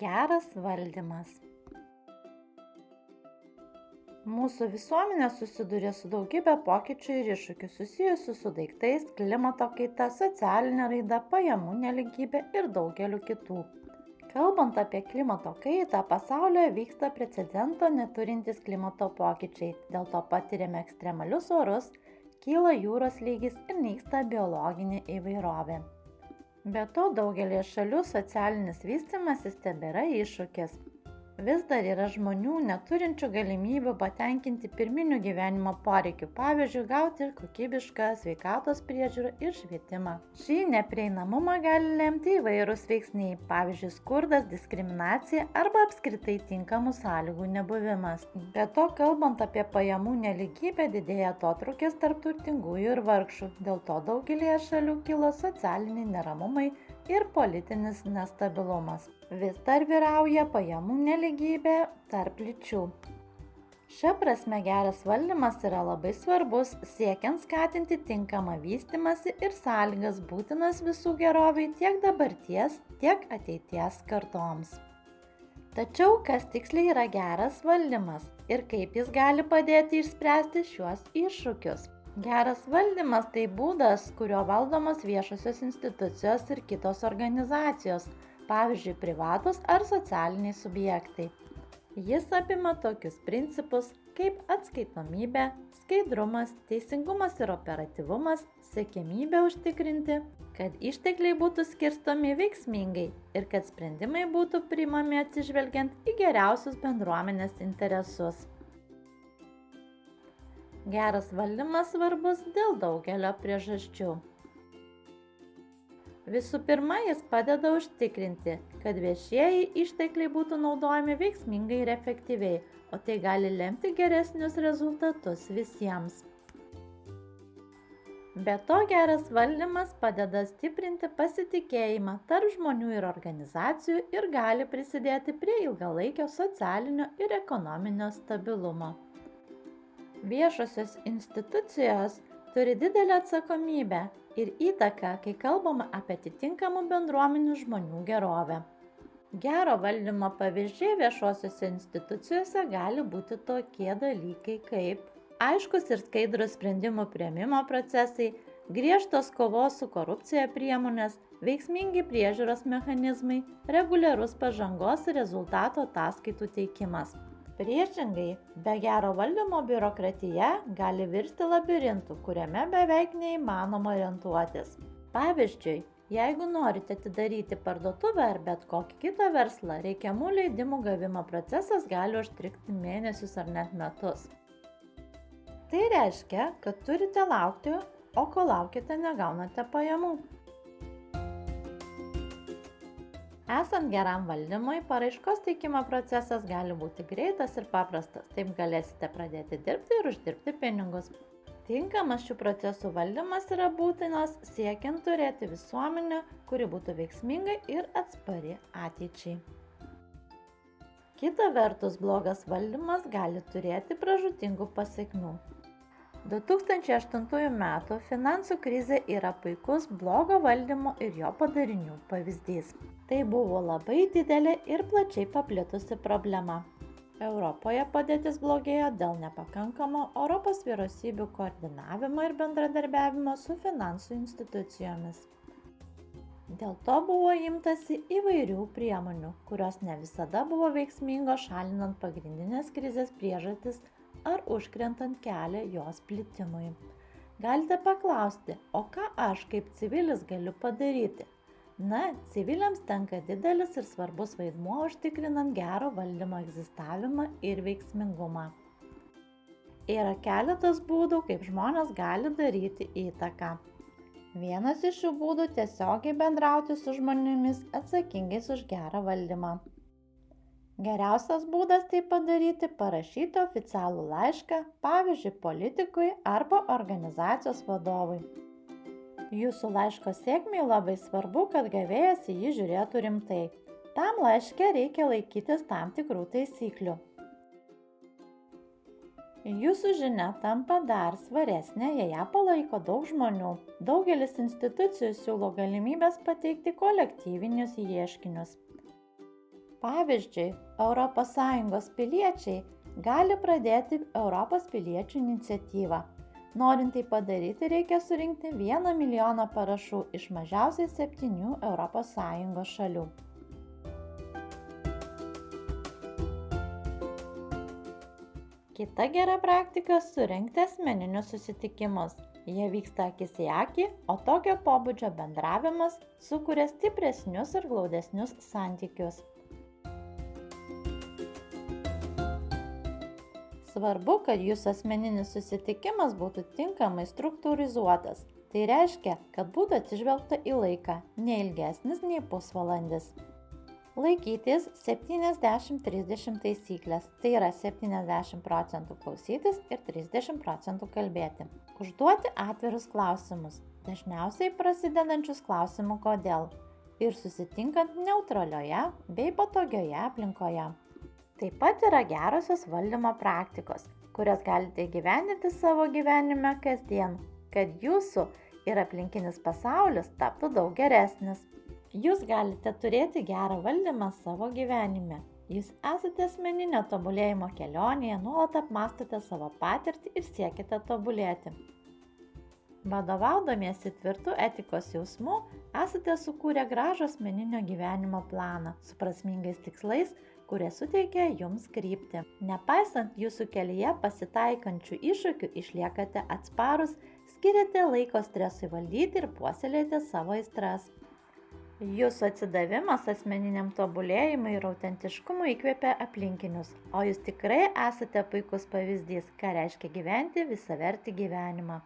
Geras valdymas. Mūsų visuomenė susiduria su daugybė pokyčių ir iššūkių susijusių su daiktais, klimato kaita, socialinė raida, pajamų nelygybė ir daugeliu kitų. Kalbant apie klimato kaitą, pasaulyje vyksta precedento neturintys klimato pokyčiai, dėl to patiriame ekstremalius orus, kyla jūros lygis ir nyksta biologinė įvairovė. Be to, daugelį šalių socialinis vystymasis tebėra iššūkis. Vis dar yra žmonių neturinčių galimybių patenkinti pirminių gyvenimo poreikių, pavyzdžiui, gauti kokybišką sveikatos priežiūrą ir švietimą. Šį neprieinamumą gali lemti įvairūs veiksniai, pavyzdžiui, skurdas, diskriminacija arba apskritai tinkamų sąlygų nebuvimas. Be to, kalbant apie pajamų nelygybę, didėja atotrūkis tarp turtingųjų ir vargšų. Dėl to daugelėje šalių kilo socialiniai neramumai ir politinis nestabilumas. Vis dar vyrauja pajamų nelygybė tarp lyčių. Šia prasme geras valdymas yra labai svarbus, siekiant skatinti tinkamą vystymąsi ir sąlygas būtinas visų geroviai tiek dabarties, tiek ateities kartoms. Tačiau kas tiksliai yra geras valdymas ir kaip jis gali padėti išspręsti šiuos iššūkius? Geras valdymas tai būdas, kuriuo valdomos viešosios institucijos ir kitos organizacijos, pavyzdžiui, privatus ar socialiniai subjektai. Jis apima tokius principus kaip atskaitomybė, skaidrumas, teisingumas ir operatyvumas, siekiamybė užtikrinti, kad ištekliai būtų skirstomi veiksmingai ir kad sprendimai būtų priimami atsižvelgiant į geriausius bendruomenės interesus. Geras valdymas svarbus dėl daugelio priežasčių. Visų pirma, jis padeda užtikrinti, kad viešieji ištekliai būtų naudojami veiksmingai ir efektyviai, o tai gali lemti geresnius rezultatus visiems. Be to, geras valdymas padeda stiprinti pasitikėjimą tarp žmonių ir organizacijų ir gali prisidėti prie ilgalaikio socialinio ir ekonominio stabilumo. Viešosios institucijos turi didelę atsakomybę ir įtaką, kai kalbama apie atitinkamų bendruomenių žmonių gerovę. Gero valdymo pavyzdžiai viešosiose institucijose gali būti tokie dalykai kaip aiškus ir skaidrus sprendimų priėmimo procesai, griežtos kovos su korupcija priemonės, veiksmingi priežiūros mechanizmai, reguliarus pažangos ir rezultato ataskaitų teikimas. Priešingai, be gero valdymo biurokratija gali virsti labirintu, kuriame beveik neįmanoma orientuotis. Pavyzdžiui, jeigu norite atidaryti parduotuvę ar bet kokį kitą verslą, reikiamų leidimų gavimo procesas gali užtrukti mėnesius ar net metus. Tai reiškia, kad turite laukti, o kol laukite, negaunate pajamų. Esant geram valdymui, paraiškos teikimo procesas gali būti greitas ir paprastas, taip galėsite pradėti dirbti ir uždirbti pinigus. Tinkamas šių procesų valdymas yra būtinas siekiant turėti visuomenę, kuri būtų veiksminga ir atspari ateičiai. Kita vertus, blogas valdymas gali turėti pražūtingų pasekmių. 2008 metų finansų krizė yra puikus blogo valdymo ir jo padarinių pavyzdys. Tai buvo labai didelė ir plačiai paplitusi problema. Europoje padėtis blogėjo dėl nepakankamo Europos vyriausybių koordinavimo ir bendradarbiavimo su finansų institucijomis. Dėl to buvo imtasi įvairių priemonių, kurios ne visada buvo veiksmingos šalinant pagrindinės krizės priežastis ar užkrentant kelią jos plitimui. Galite paklausti, o ką aš kaip civilis galiu padaryti? Na, civiliams tenka didelis ir svarbus vaidmuo užtikrinant gero valdymo egzistavimą ir veiksmingumą. Yra keletas būdų, kaip žmonės gali daryti įtaką. Vienas iš šių būdų tiesiogiai bendrauti su žmonėmis atsakingais už gerą valdymą. Geriausias būdas tai padaryti - parašyti oficialų laišką, pavyzdžiui, politikui arba organizacijos vadovui. Jūsų laiško sėkmei labai svarbu, kad gavėjas į jį žiūrėtų rimtai. Tam laiške reikia laikytis tam tikrų taisyklių. Jūsų žinia tampa dar svaresnė, jei ją palaiko daug žmonių. Daugelis institucijų siūlo galimybės pateikti kolektyvinius ieškinius. Pavyzdžiui, ES piliečiai gali pradėti Europos piliečių iniciatyvą. Norint tai padaryti, reikia surinkti 1 milijoną parašų iš mažiausiai 7 ES šalių. Kita gera praktika – surengti asmeninius susitikimus. Jie vyksta akis į akį, o tokio pobūdžio bendravimas sukuria stipresnius ir glaudesnius santykius. Svarbu, kad jūsų asmeninis susitikimas būtų tinkamai struktūrizuotas. Tai reiškia, kad būtų atsižvelgta į laiką, ne ilgesnis nei pusvalandis. Laikytis 70-30 taisyklės, tai yra 70% klausytis ir 30% kalbėti. Užduoti atvirus klausimus, dažniausiai prasidedančius klausimu kodėl, ir susitinkant neutralioje bei patogioje aplinkoje. Taip pat yra gerosios valdymo praktikos, kurias galite įgyvendinti savo gyvenime kasdien, kad jūsų ir aplinkinis pasaulis taptų daug geresnis. Jūs galite turėti gerą valdymą savo gyvenime. Jūs esate asmeninio tobulėjimo kelionėje, nuolat apmąstote savo patirtį ir siekite tobulėti. Vadovaudomiesi tvirtų etikos jausmu, esate sukūrę gražų asmeninio gyvenimo planą su prasmingais tikslais, kurie suteikia jums kryptį. Nepaisant jūsų kelyje pasitaikančių iššūkių, išliekate atsparūs, skiriate laiko stresui valdyti ir puoselėjate savo aistras. Jūsų atsidavimas asmeniniam tobulėjimui ir autentiškumui įkvėpia aplinkinius, o jūs tikrai esate puikus pavyzdys, ką reiškia gyventi visavertį gyvenimą.